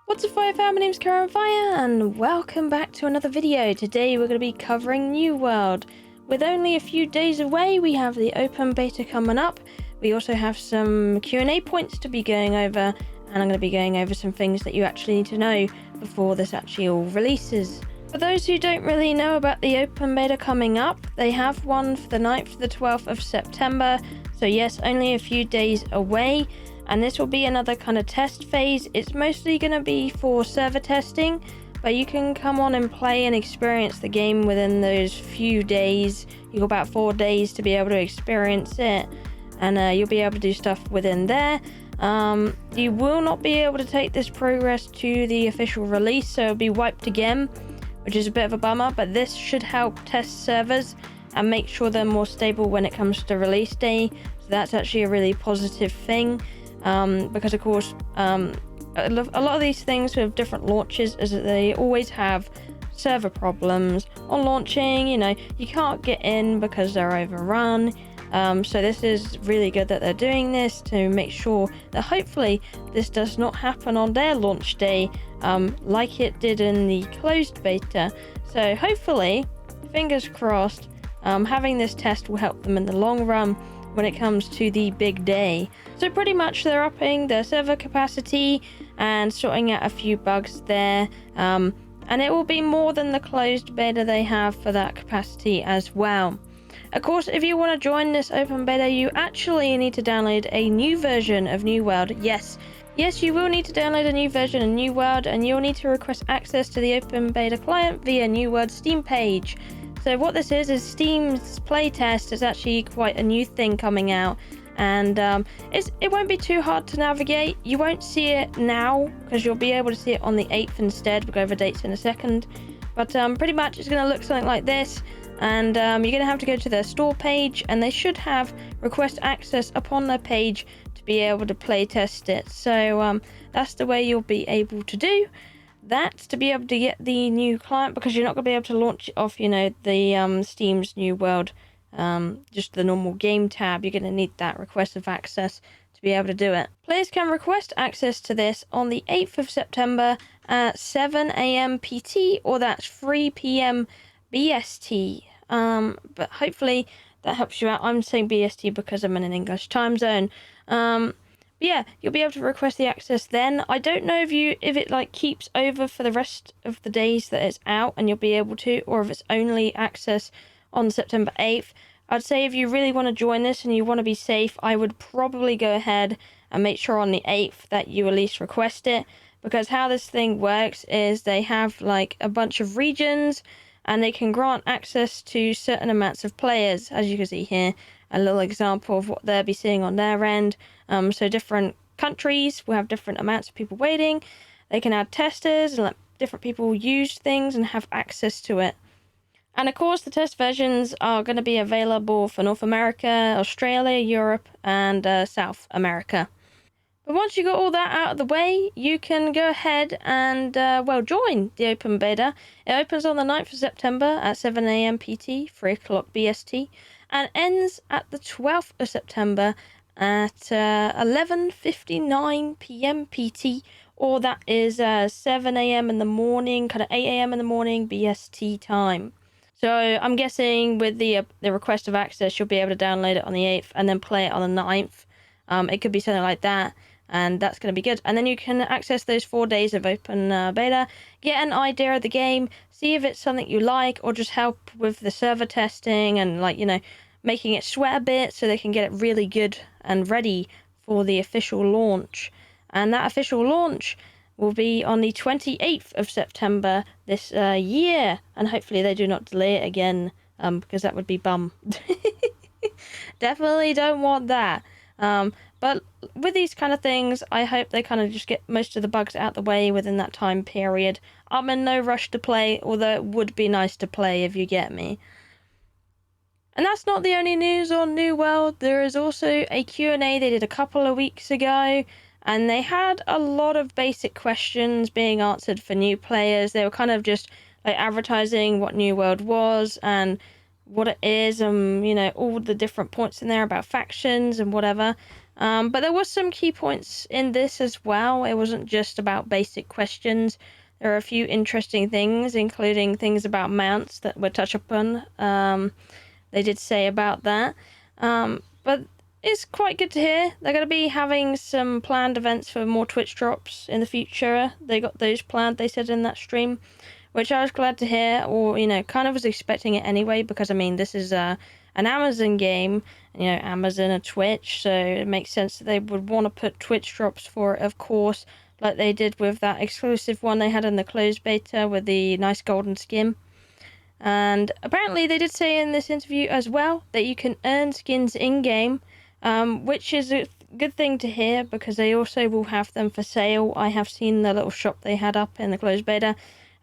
What's up, Fire fam? My name's Kiahonfire and welcome back to another video. Today we're going to be covering New World. With only a few days away, we have the open beta coming up. We also have some Q&A points to be going over, and I'm going to be going over some things that you actually need to know before this actually all releases. For those who don't really know about the open beta coming up, they have one for the 9th to the 12th of September. So yes, only a few days away. And this will be another kind of test phase. It's mostly going to be for server testing, but you can come on and play and experience the game within those few days. You've got about 4 days to be able to experience it, and you'll be able to do stuff within there. You will not be able to take this progress to the official release, so it'll be wiped again, which is a bit of a bummer, but this should help test servers and make sure they're more stable when it comes to release day. So that's actually a really positive thing. Because of course a lot of these things with different launches is that they always have server problems on launching. You know, you can't get in because they're overrun. So this is really good that they're doing this to make sure that hopefully this does not happen on their launch day, like it did in the closed beta. So hopefully, fingers crossed, having this test will help them in the long run when it comes to the big day. So pretty much they're upping their server capacity and sorting out a few bugs there, and it will be more than the closed beta they have for that capacity as well. Of course, if you want to join this open beta, you actually need to download a new version of New World. Yes, you will need to download a new version of New World, and you'll need to request access to the open beta client via New World Steam page. So what this is Steam's playtest. Is actually quite a new thing coming out, and it won't be too hard to navigate. You won't see it now because you'll be able to see it on the 8th instead. We'll go over dates in a second, but pretty much it's going to look something like this, and you're going to have to go to their store page, and they should have request access upon their page to be able to playtest it. So that's the way you'll be able to do. That's to be able to get the new client, because you're not going to be able to launch it off, you know, the Steam's New World, just the normal game tab. You're going to need that request of access to be able to do it. Players can request access to this on the 8th of September at 7 AM PT, or that's 3 PM BST. But hopefully that helps you out. I'm saying BST because I'm in an English time zone. But yeah, you'll be able to request the access then. I don't know if it like keeps over for the rest of the days that it's out and you'll be able to, or if it's only access on September 8th. I'd say if you really want to join this and you want to be safe, I would probably go ahead and make sure on the 8th that you at least request it, because how this thing works is they have like a bunch of regions and they can grant access to certain amounts of players. As you can see here, a little example of what they'll be seeing on their end. So different countries will have different amounts of people waiting. They can add testers and let different people use things and have access to it. And of course, the test versions are going to be available for North America, Australia, Europe, and South America. But once you got all that out of the way, you can go ahead and, join the open beta. It opens on the 9th of September at 7 AM PT, 3 o'clock BST, and ends at the 12th of September at 11:59 PM PT, or that is 7 AM in the morning, kind of 8 AM in the morning BST time. So I'm guessing with the request of access, you'll be able to download it on the 8th and then play it on the 9th. It could be something like that, and that's going to be good. And then you can access those 4 days of open beta, get an idea of the game, see if it's something you like, or just help with the server testing and, like, you know, making it sweat a bit so they can get it really good and ready for the official launch. And that official launch will be on the 28th of September this year, and hopefully they do not delay it again, because that would be bum. Definitely don't want that. But with these kind of things, I hope they kind of just get most of the bugs out the way within that time period. I'm in no rush to play, although it would be nice to play, if you get me. And that's not the only news on New World. There is also a Q&A they did a couple of weeks ago, and they had a lot of basic questions being answered for new players. They were kind of just like advertising what New World was and what it is, and, you know, all the different points in there about factions and whatever. But there was some key points in this as well. It wasn't just about basic questions. There are a few interesting things, including things about mounts that were touched upon. They did say about that. But it's quite good to hear. They're going to be having some planned events for more Twitch drops in the future. They got those planned, they said in that stream, which I was glad to hear, or, kind of was expecting it anyway, because, I mean, this is an Amazon game, Amazon and Twitch, so it makes sense that they would want to put Twitch drops for it, of course, like they did with that exclusive one they had in the closed beta with the nice golden skin. And apparently they did say in this interview as well that you can earn skins in-game, which is a good thing to hear, because they also will have them for sale. I have seen the little shop they had up in the closed beta,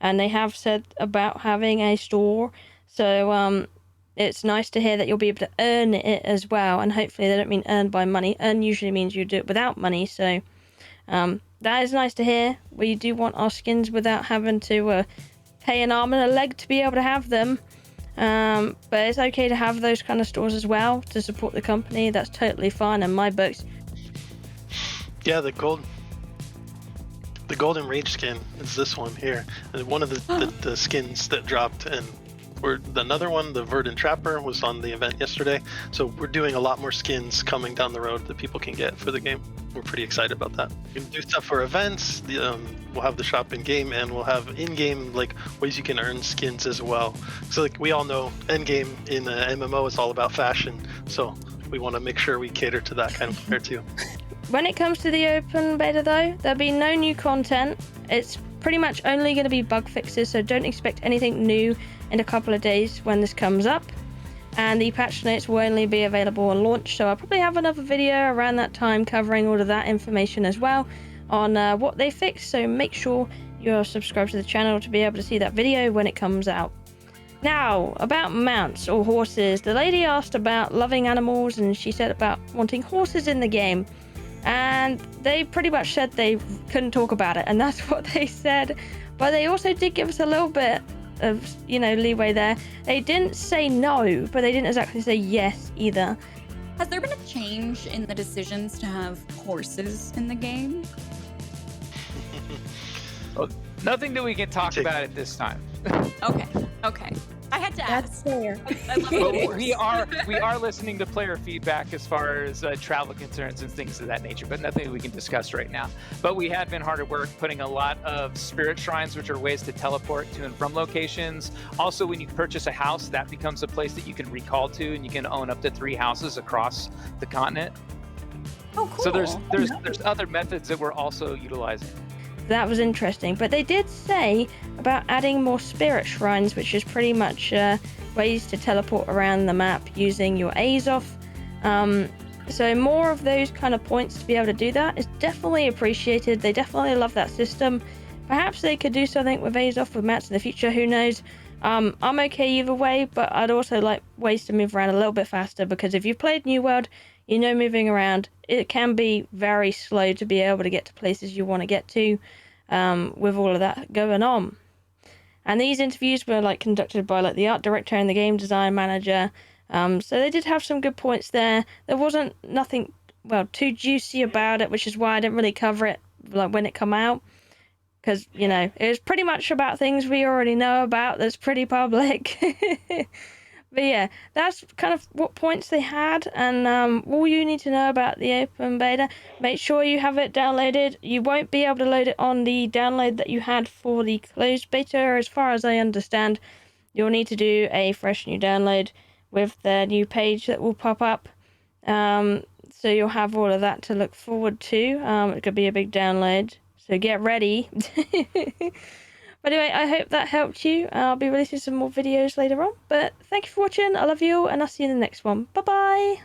and they have said about having a store, so it's nice to hear that you'll be able to earn it as well, and hopefully they don't mean earn by money. Earn usually means you do it without money, so that is nice to hear. We do want our skins without having to pay an arm and a leg to be able to have them, but it's okay to have those kind of stores as well to support the company. That's totally fine in my books. Yeah, the golden rage skin is this one here, and one of the skins that dropped, and another one, the Verdant Trapper, was on the event yesterday. So we're doing a lot more skins coming down the road that people can get for the game. We're pretty excited about that. We can do stuff for events. We'll have the shop in game, and we'll have in-game ways you can earn skins as well. So we all know, end game in the MMO is all about fashion. So we want to make sure we cater to that kind of player too. When it comes to the open beta though, there'll be no new content. It's pretty much only going to be bug fixes, so don't expect anything new in a couple of days when this comes up. And the patch notes will only be available on launch, so I'll probably have another video around that time covering all of that information as well on what they fixed, so make sure you're subscribed to the channel to be able to see that video when it comes out. Now, about mounts or horses. The lady asked about loving animals, and she said about wanting horses in the game. And they pretty much said they couldn't talk about it, and that's what they said. But they also did give us a little bit of, leeway there. They didn't say no, but they didn't exactly say yes either. Has there been a change in the decisions to have horses in the game? Well, nothing that we can talk about at this time. Okay. I had to ask. That's fair. I love Well, we are listening to player feedback as far as travel concerns and things of that nature, but nothing we can discuss right now. But we have been hard at work putting a lot of spirit shrines, which are ways to teleport to and from locations. Also, when you purchase a house, that becomes a place that you can recall to, and you can own up to 3 houses across the continent. Oh, cool. So there's other methods that we're also utilizing. That was interesting, but they did say about adding more spirit shrines, which is pretty much ways to teleport around the map using your Azoth. So more of those kind of points to be able to do that is definitely appreciated. They definitely love that system. Perhaps they could do something with Azoth with maps in the future, who knows. I'm okay either way, but I'd also like ways to move around a little bit faster, because if you've played New World, moving around, it can be very slow to be able to get to places you want to get to with all of that going on. And these interviews were conducted by the art director and the game design manager, so they did have some good points there. There wasn't nothing too juicy about it, which is why I didn't really cover it when it come out, because it was pretty much about things we already know about that's pretty public. But yeah, that's kind of what points they had, and all you need to know about the open beta. Make sure you have it downloaded. You won't be able to load it on the download that you had for the closed beta, as far as I understand. You'll need to do a fresh new download with the new page that will pop up. So you'll have all of that to look forward to. It could be a big download, so get ready. But anyway, I hope that helped you. I'll be releasing some more videos later on. But thank you for watching. I love you all, and I'll see you in the next one. Bye-bye.